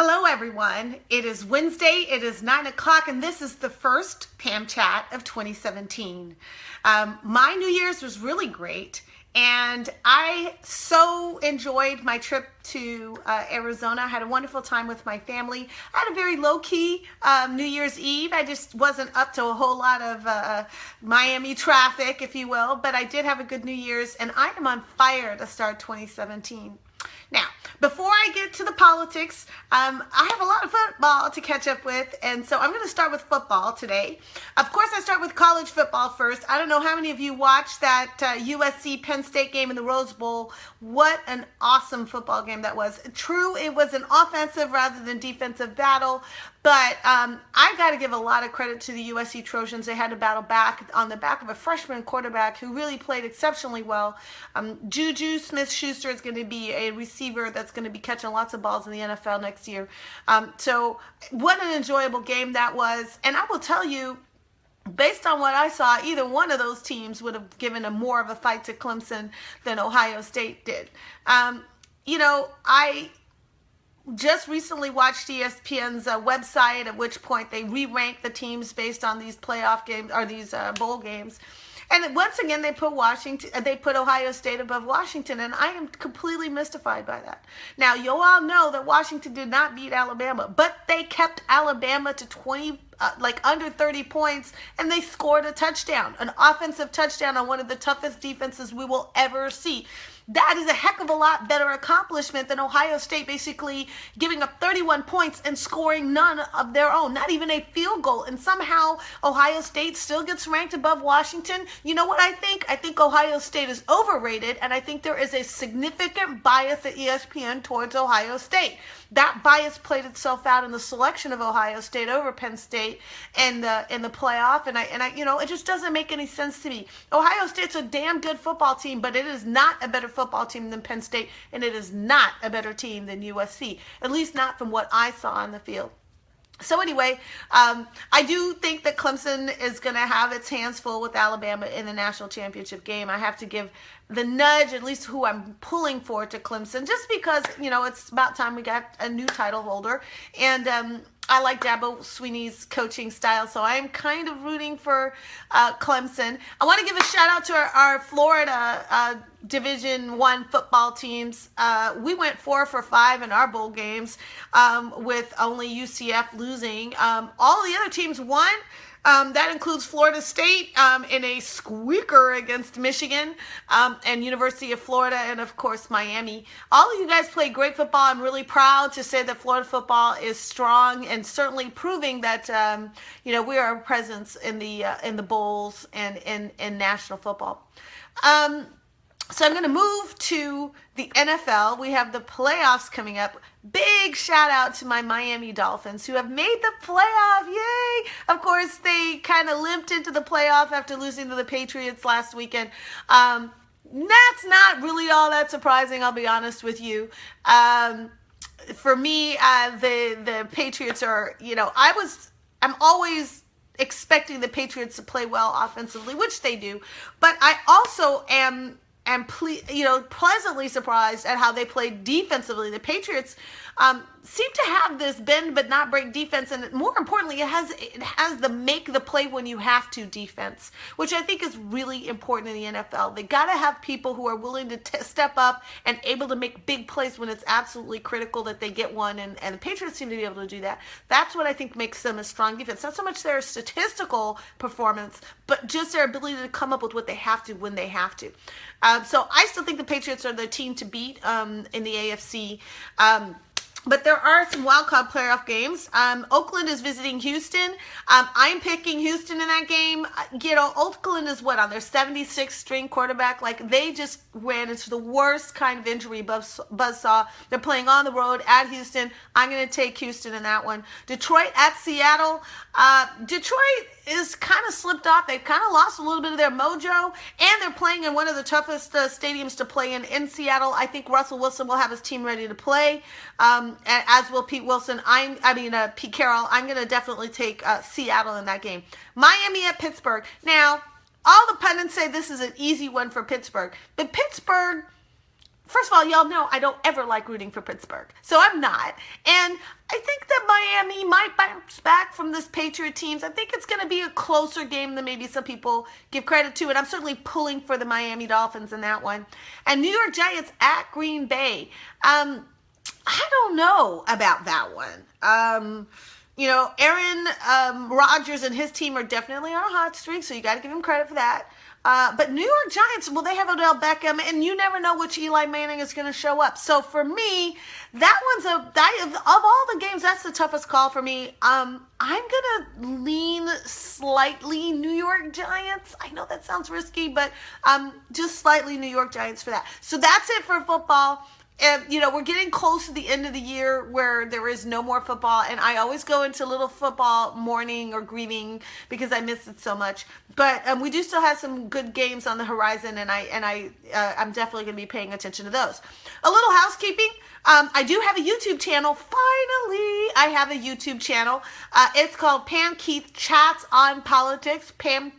Hello everyone, it is Wednesday, it is 9 o'clock, and this is the first Pam Chat of 2017. My New Year's was really great, and I so enjoyed my trip to Arizona. I had a wonderful time with my family. I had a very low-key New Year's Eve. I just wasn't up to a whole lot of Miami traffic, if you will, but I did have a good New Year's, and I am on fire to start 2017. Now, before I get to the politics, I have a lot of football to catch up with, and so I'm going to start with football today. Of course, I start with college football first. I don't know how many of you watched that USC-Penn State game in the Rose Bowl. What an awesome football game that was. True, it was an offensive rather than defensive battle, but I got to give a lot of credit to the USC Trojans. They had to battle back on the back of a freshman quarterback who really played exceptionally well. Juju Smith-Schuster is going to be a receiver that's going to be catching lots of balls in the NFL next year. So what an enjoyable game that was. And I will tell you, based on what I saw, either one of those teams would have given more of a fight to Clemson than Ohio State did. I just recently watched ESPN's website, at which point they re-ranked the teams based on these playoff games or these bowl games. And once again, they put Ohio State above Washington, and I am completely mystified by that. Now, you all know that Washington did not beat Alabama, but they kept Alabama to under 30 points, and they scored a touchdown, an offensive touchdown on one of the toughest defenses we will ever see. That is a heck of a lot better accomplishment than Ohio State basically giving up 31 points and scoring none of their own, not even a field goal. And somehow Ohio State still gets ranked above Washington. You know what I think? I think Ohio State is overrated, and I think there is a significant bias at ESPN towards Ohio State. That bias played itself out in the selection of Ohio State over Penn State in the playoff, and it just doesn't make any sense to me. Ohio State's a damn good football team, but it is not a better football team than Penn State, and it is not a better team than USC, at least not from what I saw on the field. So anyway, I do think that Clemson is going to have its hands full with Alabama in the national championship game. I have to give the nudge, at least who I'm pulling for, to Clemson, just because, it's about time we got a new title holder. And I like Dabo Swinney's coaching style, so I'm kind of rooting for Clemson. I want to give a shout out to our Florida Division I football teams. We went 4 for 5 in our bowl games with only UCF losing. All the other teams won. That includes Florida State in a squeaker against Michigan and University of Florida, and of course Miami. All of you guys played great football. I'm really proud to say that Florida football is strong and certainly proving that we are a presence in the bowls and in national football. So I'm going to move to the NFL. We have the playoffs coming up. Big shout out to my Miami Dolphins who have made the playoff. Yay! Of course, they kind of limped into the playoff after losing to the Patriots last weekend. That's not really all that surprising, I'll be honest with you. For me, the Patriots are, I'm always expecting the Patriots to play well offensively, which they do, but I also am pleasantly surprised at how they played defensively. The Patriots seem to have this bend but not break defense, and more importantly, it has the make the play when you have to defense, which I think is really important in the NFL. They got to have people who are willing to step up and able to make big plays when it's absolutely critical that they get one, and the Patriots seem to be able to do that. That's what I think makes them a strong defense. Not so much their statistical performance, but just their ability to come up with what they have to when they have to. So I still think the Patriots are the team to beat in the AFC. But there are some wild-card playoff games. Oakland is visiting Houston. I'm picking Houston in that game. Oakland is on their 76th string quarterback. They just ran into the worst kind of injury buzzsaw. They're playing on the road at Houston. I'm going to take Houston in that one. Detroit at Seattle. Detroit is kind of slipped off. They've kind of lost a little bit of their mojo, and they're playing in one of the toughest stadiums to play in Seattle. I think Russell Wilson will have his team ready to play, as will Pete Carroll. I'm going to definitely take Seattle in that game. Miami at Pittsburgh. Now, all the pundits say this is an easy one for Pittsburgh, but Pittsburgh First of all, y'all know I don't ever like rooting for Pittsburgh. So I'm not. And I think that Miami might bounce back from this Patriot teams. I think it's going to be a closer game than maybe some people give credit to. And I'm certainly pulling for the Miami Dolphins in that one. And New York Giants at Green Bay. I don't know about that one. Aaron Rodgers and his team are definitely on a hot streak, so you got to give him credit for that. But New York Giants, well, they have Odell Beckham, and you never know which Eli Manning is going to show up. So for me, that one's of all the games, that's the toughest call for me. I'm going to lean slightly New York Giants. I know that sounds risky, but just slightly New York Giants for that. So that's it for football. And, we're getting close to the end of the year where there is no more football. And I always go into little football mourning or grieving because I miss it so much. But we do still have some good games on the horizon. And I'm definitely going to be paying attention to those. A little housekeeping. I do have a YouTube channel. Finally, I have a YouTube channel. It's called Pam Chats on Politics. Pam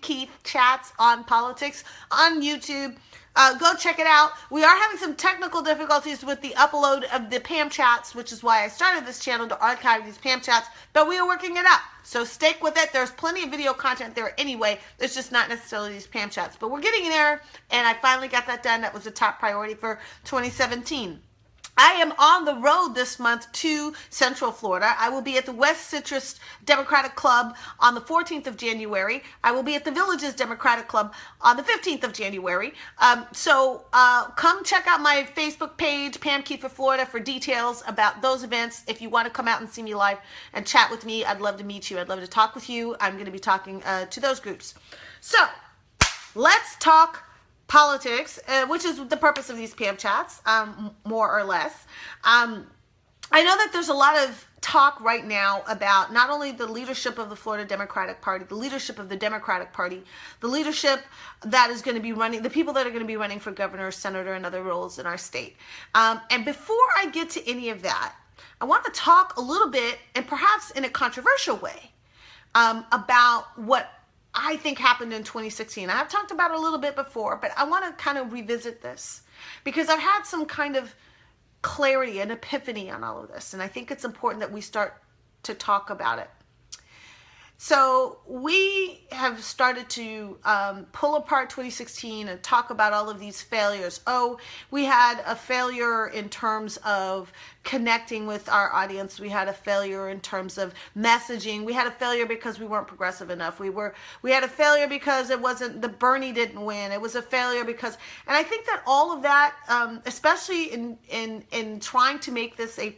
Chats on Politics on YouTube. Go check it out. We are having some technical difficulties with the upload of the Pam Chats, which is why I started this channel to archive these Pam Chats, but we are working it out. So stick with it. There's plenty of video content there anyway. It's just not necessarily these Pam Chats, but we're getting there, and I finally got that done. That was a top priority for 2017. I am on the road this month to Central Florida. I will be at the West Citrus Democratic Club on the 14th of January. I will be at the Villages Democratic Club on the 15th of January. So come check out my Facebook page, Pam Kiefer Florida, for details about those events. If you want to come out and see me live and chat with me, I'd love to meet you. I'd love to talk with you. I'm going to be talking to those groups. So let's talk politics, which is the purpose of these Pam Chats, more or less. I know that there's a lot of talk right now about not only the leadership of the Florida Democratic Party, the leadership of the Democratic Party, the leadership that is going to be running, the people that are going to be running for governor, senator, and other roles in our state. And before I get to any of that, I want to talk a little bit, and perhaps in a controversial way, about what I think happened in 2016. I've talked about it a little bit before, but I want to kind of revisit this because I've had some kind of clarity and epiphany on all of this, and I think it's important that we start to talk about it. So we have started to pull apart 2016 and talk about all of these failures. Oh, we had a failure in terms of connecting with our audience. We had a failure in terms of messaging. We had a failure because we weren't progressive enough. We had a failure because the Bernie didn't win. It was a failure because, and I think that all of that, especially in trying to make this a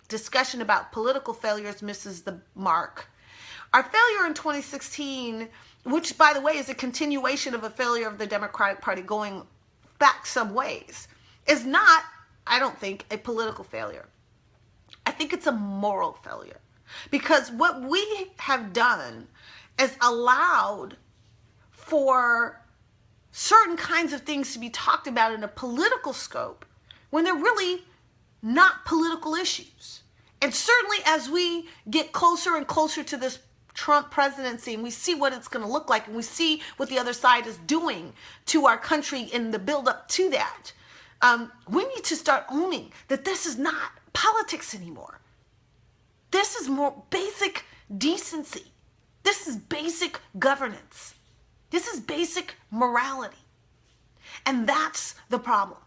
discussion about political failures, misses the mark. Our failure in 2016, which, by the way, is a continuation of a failure of the Democratic Party going back some ways, is not, I don't think, a political failure. I think it's a moral failure. Because what we have done is allowed for certain kinds of things to be talked about in a political scope when they're really not political issues. And certainly as we get closer and closer to this Trump presidency and we see what it's going to look like and we see what the other side is doing to our country in the build up to that, we need to start owning that this is not politics anymore. This is more basic decency. This is basic governance. This is basic morality. And that's the problem.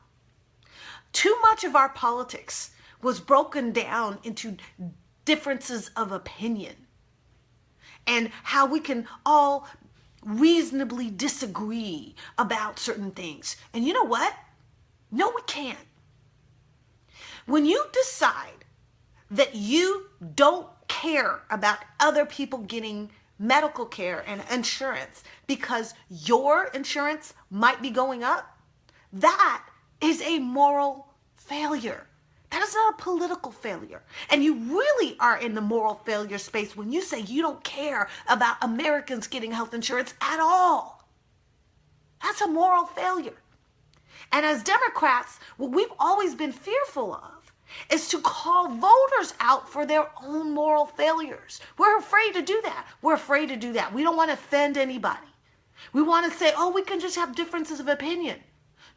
Too much of our politics was broken down into differences of opinion and how we can all reasonably disagree about certain things. And you know what? No, we can't. When you decide that you don't care about other people getting medical care and insurance because your insurance might be going up, that is a moral failure. That is not a political failure. And you really are in the moral failure space when you say you don't care about Americans getting health insurance at all. That's a moral failure. And as Democrats, what we've always been fearful of is to call voters out for their own moral failures. We're afraid to do that. We're afraid to do that. We don't want to offend anybody. We want to say, oh, we can just have differences of opinion.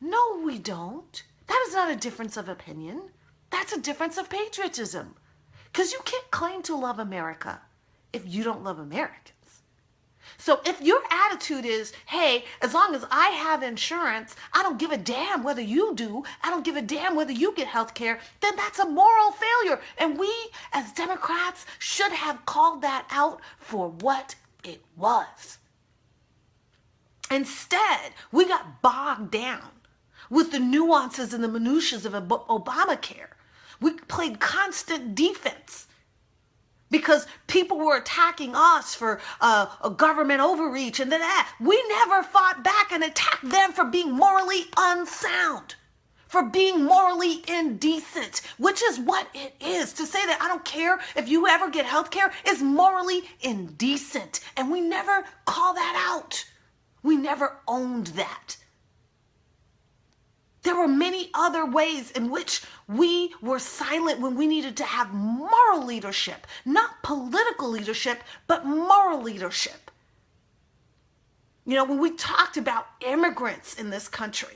No, we don't. That is not a difference of opinion. That's a difference of patriotism. Because you can't claim to love America if you don't love Americans. So if your attitude is, hey, as long as I have insurance, I don't give a damn whether you do, I don't give a damn whether you get health care, then that's a moral failure. And we as Democrats should have called that out for what it was. Instead, we got bogged down with the nuances and the minutiae of Obamacare. We played constant defense because people were attacking us for a government overreach and that. We never fought back and attacked them for being morally unsound, for being morally indecent, which is what it is. To say that I don't care if you ever get health care is morally indecent. And we never call that out. We never owned that. There were many other ways in which we were silent when we needed to have moral leadership, not political leadership, but moral leadership. You know, when we talked about immigrants in this country,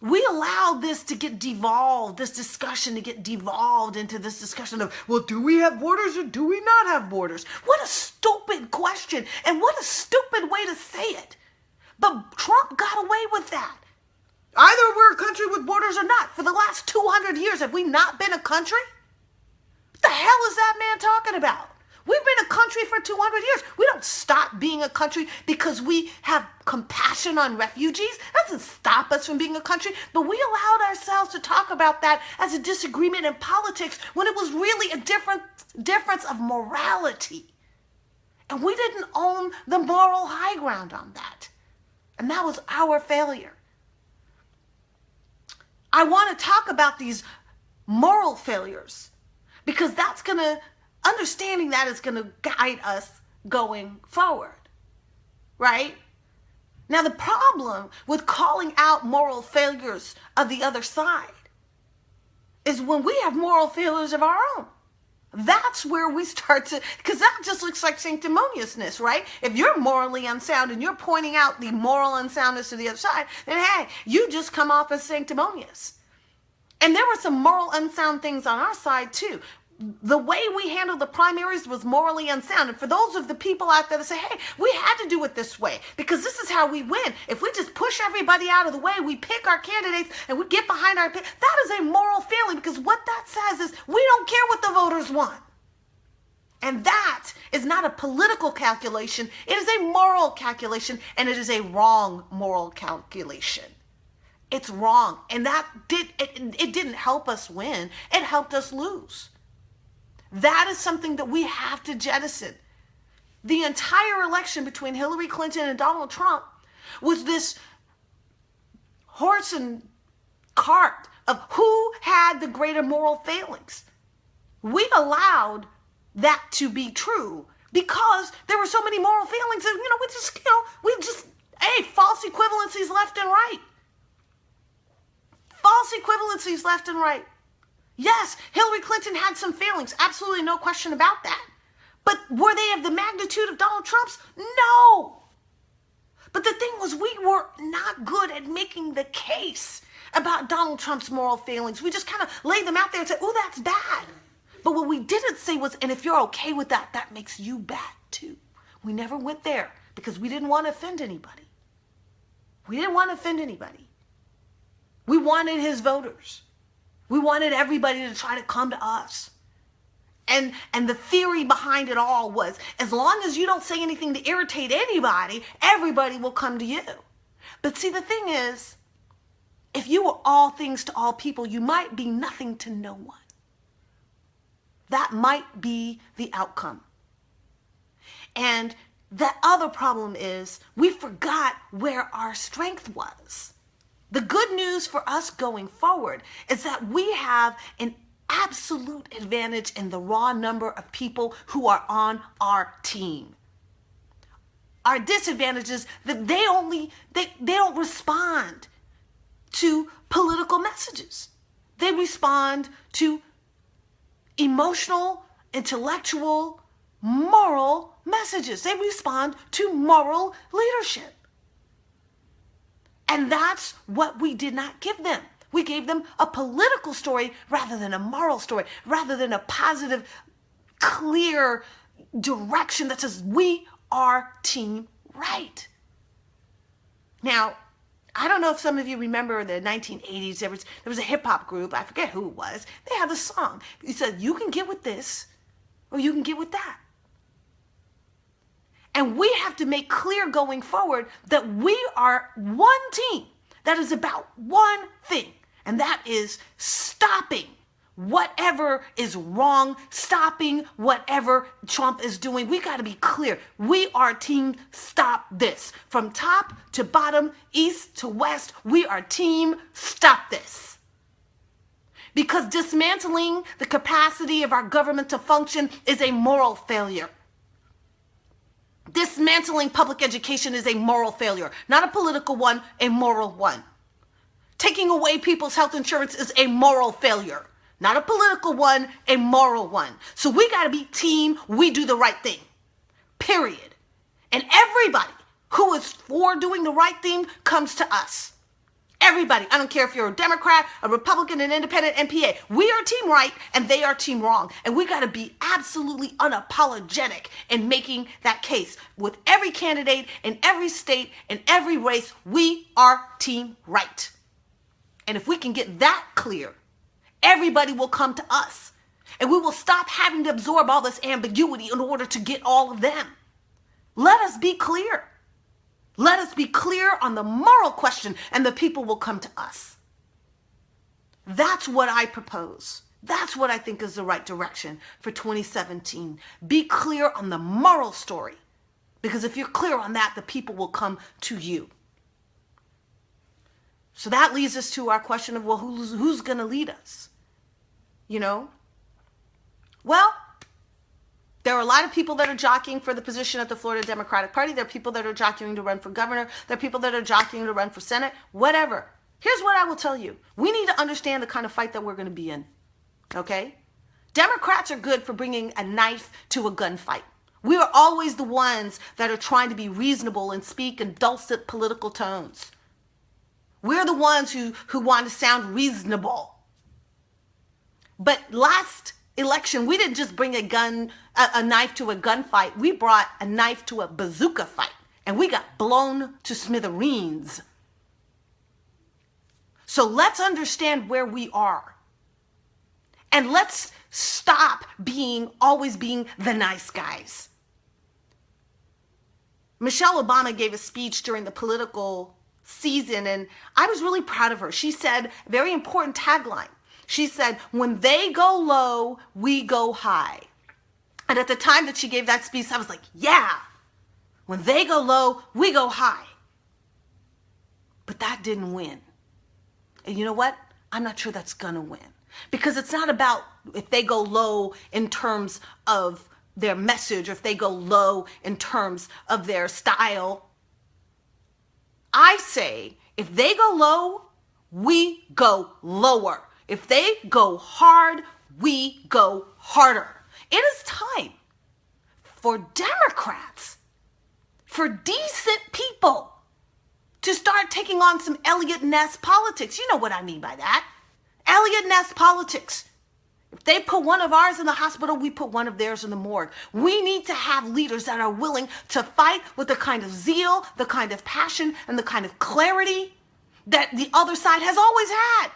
we allowed this to get devolved, this discussion to get devolved into this discussion of, well, do we have borders or do we not have borders? What a stupid question and what a stupid way to say it. But Trump got away with that. Either we're a country with borders or not. For the last 200 years, have we not been a country? What the hell is that man talking about? We've been a country for 200 years. We don't stop being a country because we have compassion on refugees. That doesn't stop us from being a country. But we allowed ourselves to talk about that as a disagreement in politics when it was really a difference of morality. And we didn't own the moral high ground on that. And that was our failure. I want to talk about these moral failures because understanding that is going to guide us going forward, right? Now, the problem with calling out moral failures of the other side is when we have moral failures of our own. That's where we start to, because that just looks like sanctimoniousness, right? If you're morally unsound and you're pointing out the moral unsoundness to the other side, then hey, you just come off as sanctimonious. And there were some moral unsound things on our side too. The way we handled the primaries was morally unsound. And for those of the people out there that say, hey, we had to do it this way because this is how we win. If we just push everybody out of the way, we pick our candidates and we get behind our pick, that is a moral failing because what that says is we don't care what the voters want. And that is not a political calculation. It is a moral calculation, and it is a wrong moral calculation. It's wrong. And it didn't help us win. It helped us lose. That is something that we have to jettison. The entire election between Hillary Clinton and Donald Trump was this horse and cart of who had the greater moral failings. We allowed that to be true because there were so many moral failings that, false equivalencies left and right. False equivalencies left and right. Yes, Hillary Clinton had some failings. Absolutely no question about that. But were they of the magnitude of Donald Trump's? No. But the thing was, we were not good at making the case about Donald Trump's moral failings. We just kind of laid them out there and said, oh, that's bad. But what we didn't say was, and if you're okay with that, that makes you bad too. We never went there because we didn't want to offend anybody. We didn't want to offend anybody. We wanted his voters. We wanted everybody to try to come to us. And the theory behind it all was, as long as you don't say anything to irritate anybody, everybody will come to you. But see, the thing is, if you were all things to all people, you might be nothing to no one. That might be the outcome. And the other problem is we forgot where our strength was. The good news for us going forward is that we have an absolute advantage in the raw number of people who are on our team. Our disadvantage is that they don't respond to political messages. They respond to emotional, intellectual, moral messages. They respond to moral leadership. And that's what we did not give them. We gave them a political story rather than a moral story, rather than a positive, clear direction that says we are team right. Now, I don't know if some of you remember the 1980s, there was a hip-hop group, I forget who it was, they had a song. It said, you can get with this or you can get with that. And we have to make clear going forward that we are one team that is about one thing, and that is stopping whatever is wrong, stopping whatever Trump is doing. We got to be clear. We are team stop this. From top to bottom, east to west, we are team stop this. Because dismantling the capacity of our government to function is a moral failure. Dismantling public education is a moral failure, not a political one, a moral one. Taking away people's health insurance is a moral failure, not a political one, a moral one. So we got to be team, we do the right thing, period. And everybody who is for doing the right thing comes to us. Everybody, I don't care if you're a Democrat, a Republican, an independent, MPA. We are team right and they are team wrong. And we got to be absolutely unapologetic in making that case. With every candidate in every state, in every race, we are team right. And if we can get that clear, everybody will come to us. And we will stop having to absorb all this ambiguity in order to get all of them. Let us be clear. Let us be clear on the moral question, and the people will come to us. That's what I propose. That's what I think is the right direction for 2017. Be clear on the moral story, because if you're clear on that, the people will come to you. So that leads us to our question of, well, who's going to lead us? You know? Well, there are a lot of people that are jockeying for the position at the Florida Democratic Party. There are people that are jockeying to run for governor. There are people that are jockeying to run for Senate, whatever. Here's what I will tell you. We need to understand the kind of fight that we're going to be in, okay? Democrats are good for bringing a knife to a gunfight. We are always the ones that are trying to be reasonable and speak in dulcet political tones. We're the ones who want to sound reasonable. But last election, we didn't just bring a knife to a gunfight. We brought a knife to a bazooka fight, and we got blown to smithereens. So let's understand where we are, and let's stop always being the nice guys. Michelle Obama gave a speech during the political season, and I was really proud of her. She said a very important tagline. She said, when they go low, we go high. And at the time that she gave that speech, I was like, yeah, when they go low, we go high. But that didn't win. And you know what? I'm not sure that's going to win. Because it's not about if they go low in terms of their message or if they go low in terms of their style. I say, if they go low, we go lower. If they go hard, we go harder. It is time for Democrats, for decent people, to start taking on some Elliot Ness politics. You know what I mean by that. Elliot Ness politics. If they put one of ours in the hospital, we put one of theirs in the morgue. We need to have leaders that are willing to fight with the kind of zeal, the kind of passion, and the kind of clarity that the other side has always had.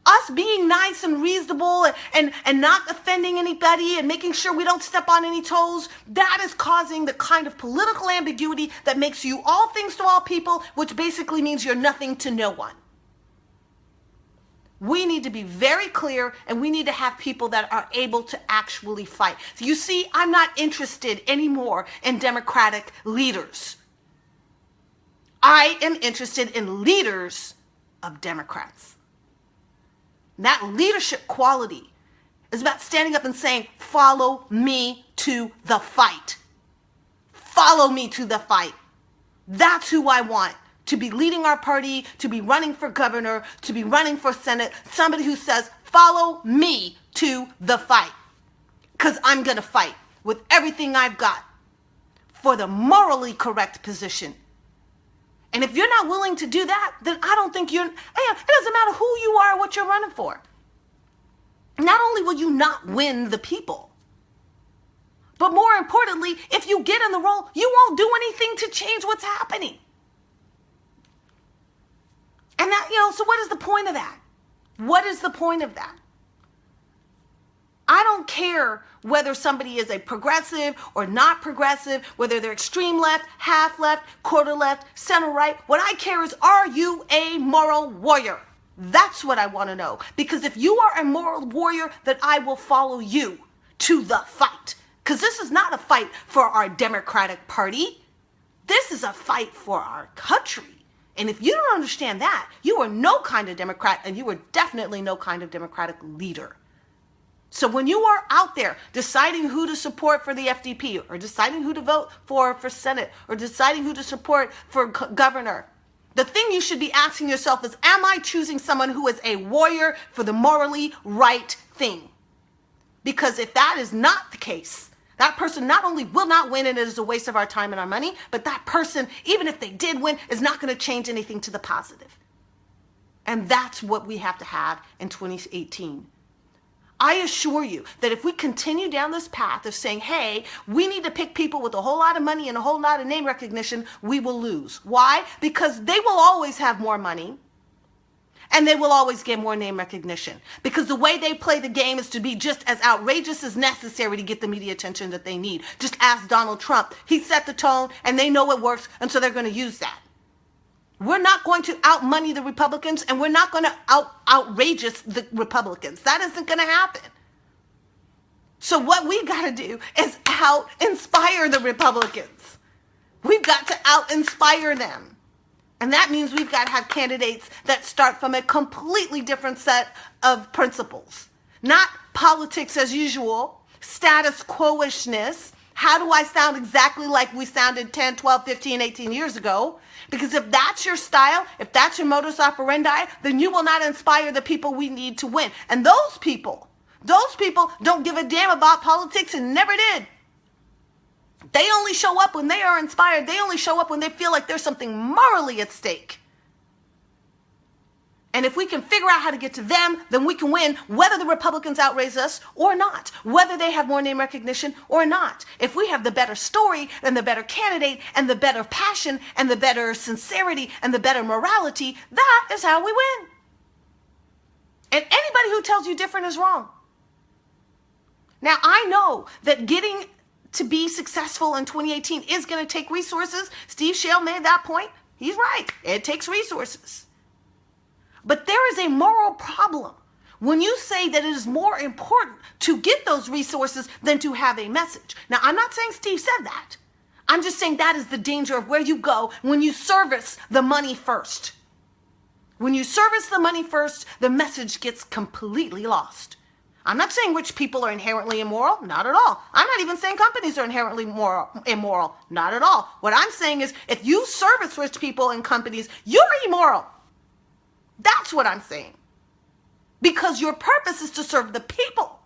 Us being nice and reasonable and not offending anybody and making sure we don't step on any toes, that is causing the kind of political ambiguity that makes you all things to all people, which basically means you're nothing to no one. We need to be very clear, and we need to have people that are able to actually fight. So you see, I'm not interested anymore in Democratic leaders. I am interested in leaders of Democrats. That leadership quality is about standing up and saying, follow me to the fight. Follow me to the fight. That's who I want to be leading our party, to be running for governor, to be running for Senate. Somebody who says, follow me to the fight. Because I'm going to fight with everything I've got for the morally correct position. And if you're not willing to do that, then I don't think it doesn't matter who you are or what you're running for. Not only will you not win the people, but more importantly, if you get in the role, you won't do anything to change what's happening. And that, so what is the point of that? What is the point of that? I don't care whether somebody is a progressive or not progressive, whether they're extreme left, half left, quarter left, center right. What I care is, are you a moral warrior? That's what I want to know. Because if you are a moral warrior, then I will follow you to the fight. Because this is not a fight for our Democratic Party. This is a fight for our country. And if you don't understand that, you are no kind of Democrat, and you are definitely no kind of Democratic leader. So when you are out there deciding who to support for the FDP, or deciding who to vote for Senate, or deciding who to support for governor, the thing you should be asking yourself is, am I choosing someone who is a warrior for the morally right thing? Because if that is not the case, that person not only will not win and it is a waste of our time and our money, but that person, even if they did win, is not going to change anything to the positive. And that's what we have to have in 2018. I assure you that if we continue down this path of saying, hey, we need to pick people with a whole lot of money and a whole lot of name recognition, we will lose. Why? Because they will always have more money. And they will always get more name recognition, because the way they play the game is to be just as outrageous as necessary to get the media attention that they need. Just ask Donald Trump. He set the tone and they know it works, and so they're going to use that. We're not going to outmoney the Republicans, and we're not going to outrageous the Republicans. That isn't going to happen. So what we got to do is out-inspire the Republicans. We've got to out-inspire them. And that means we've got to have candidates that start from a completely different set of principles. Not politics as usual, status quo-ishness. How do I sound exactly like we sounded 10, 12, 15, 18 years ago? Because if that's your style, if that's your modus operandi, then you will not inspire the people we need to win. And those people don't give a damn about politics and never did. They only show up when they are inspired. They only show up when they feel like there's something morally at stake. And if we can figure out how to get to them, then we can win, whether the Republicans outraise us or not, whether they have more name recognition or not. If we have the better story and the better candidate and the better passion and the better sincerity and the better morality, that is how we win. And anybody who tells you different is wrong. Now, I know that getting to be successful in 2018 is going to take resources. Steve Shale made that point. He's right. It takes resources. But there is a moral problem when you say that it is more important to get those resources than to have a message. Now, I'm not saying Steve said that. I'm just saying that is the danger of where you go when you service the money first. When you service the money first, the message gets completely lost. I'm not saying rich people are inherently immoral. Not at all. I'm not even saying companies are inherently immoral. Not at all. What I'm saying is, if you service rich people and companies, you're immoral. That's what I'm saying. Because your purpose is to serve the people.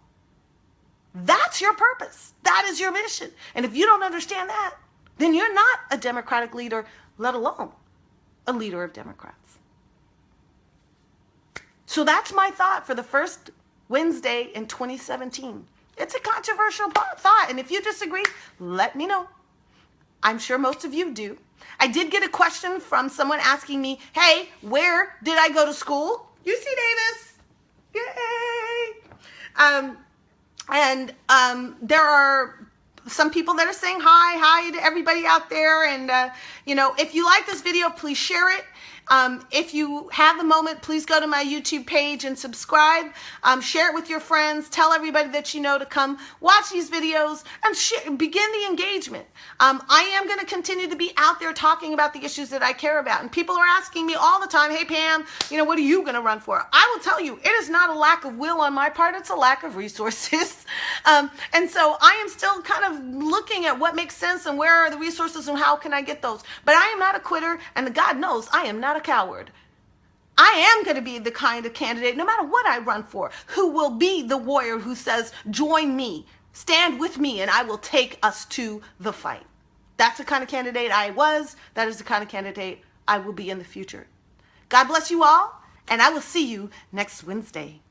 That's your purpose. That is your mission. And if you don't understand that, then you're not a Democratic leader, let alone a leader of Democrats. So that's my thought for the first Wednesday in 2017. It's a controversial thought, and if you disagree, let me know. I'm sure most of you do. I did get a question from someone asking me, hey, where did I go to school? UC Davis. Yay! There are some people that are saying hi to everybody out there, and if you like this video, please share it. If you have the moment, please go to my YouTube page and subscribe. Share it with your friends. Tell everybody that you know to come watch these videos and begin the engagement. I am going to continue to be out there talking about the issues that I care about. And people are asking me all the time, hey, Pam, what are you going to run for? I will tell you, it is not a lack of will on my part. It's a lack of resources. And so I am still kind of looking at what makes sense and where are the resources and how can I get those. But I am not a quitter, and God knows I am not a coward. I am going to be the kind of candidate, no matter what I run for, who will be the warrior who says, join me, stand with me, and I will take us to the fight. That's the kind of candidate I was. That is the kind of candidate I will be in the future. God bless you all, and I will see you next Wednesday.